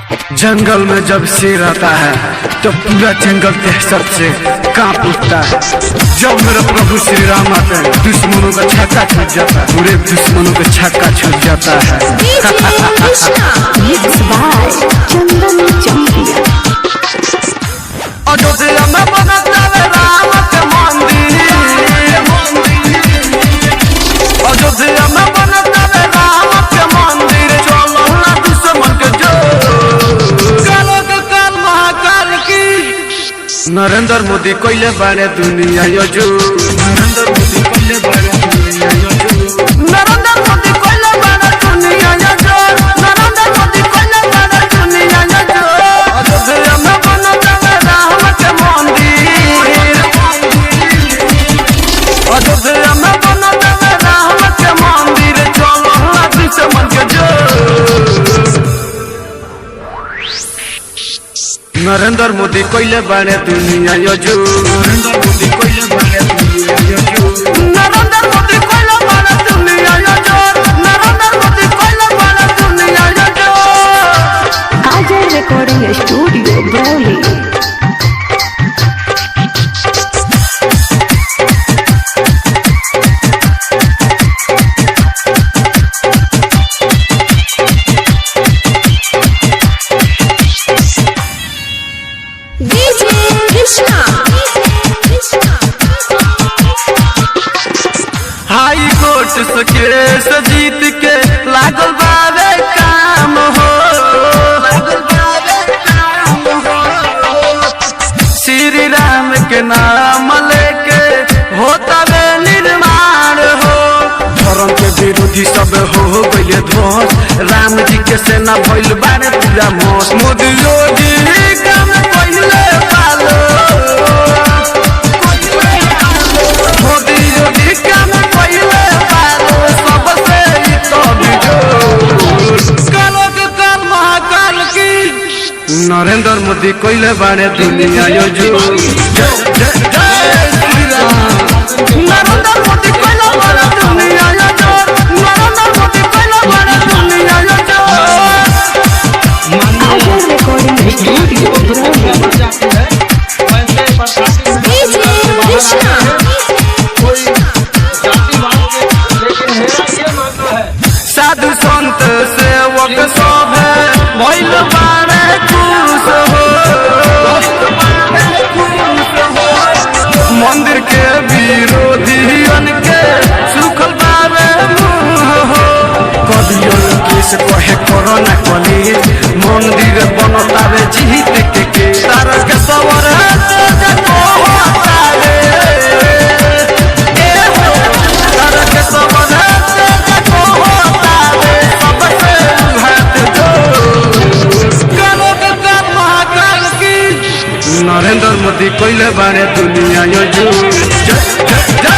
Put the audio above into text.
जंगल में जब शेर आता है तो पूरा जंगल दहशत से कांप उठता है। जब मेरे प्रभु श्री राम आते हैं दुश्मनों का छक्का छूट जाता है, पूरे दुश्मनों का छक्का छूट जाता है। अयोध्या में बनता है राम के मंदिर, अयोध्या में बनता है राम के मंदिर, चलो ना दुश्मन के जो कालो के काल महाकाल की। नरेंद्र मोदी कोइले बारे दुनिया यो जो, नरेंद्र मोदी कोइले बारे दुनिया यो जो, नरेंद्र मोदी कोइले बारे दुनिया यो जो, नरेंद्र मोदी कोइले बारे दुनिया यो जो। अयोध्या में बनता है राम के मंदिर, अयोध्या में बनता है राम के मंदिर, चलो ना दुश्मन के जो। नरेंद्र मोदी कोइले बारे दुनिया यो जो, नरेंद्र मोदी कोइले बारे दुनिया यो जो, नरेंद्र मोदी कोइले बारे दुनिया यो जो, नरेंद्र मोदी कोइले बारे दुनिया यो जो। आजर रिकॉर्डिंग स्टूडियो ब्रौली। हाई कोर्ट से केस जीत के लागल बावे काम हो, श्री राम के नाम लेके होता वे निर्माण हो। धर्म के विरोधी सब हो गए ध्वस्त, राम जी के सेना भइल बारे पूरा मौत। मोदी योगी काम पहले पालो, मोदी योगी काम पहले पालो, सबसे तो बिजोड़ कालो के काल महाकाल की। नरेंद्र मोदी कोइले बारे दुनिया यो जो, जय जय श्री राम। नरेंद्र मोदी कोइले बारे दुनिया यो जो, नरेंद्र मोदी कोइले बारे दुनिया यो जो। आजर रिकॉर्डिंग स्टूडियो ब्रौली। साधु संत सेवक सब भइल बारे खुश हो, मंदिर के विरोधियन के सुखल बारे मुँह हो। कवियन केस कहे कोरोना कॉलेज मंदिर बनतावे जीत के तार के सवर नरेंद्र मोदी कोइले बारे दुनिया यो जो, जय जय जय।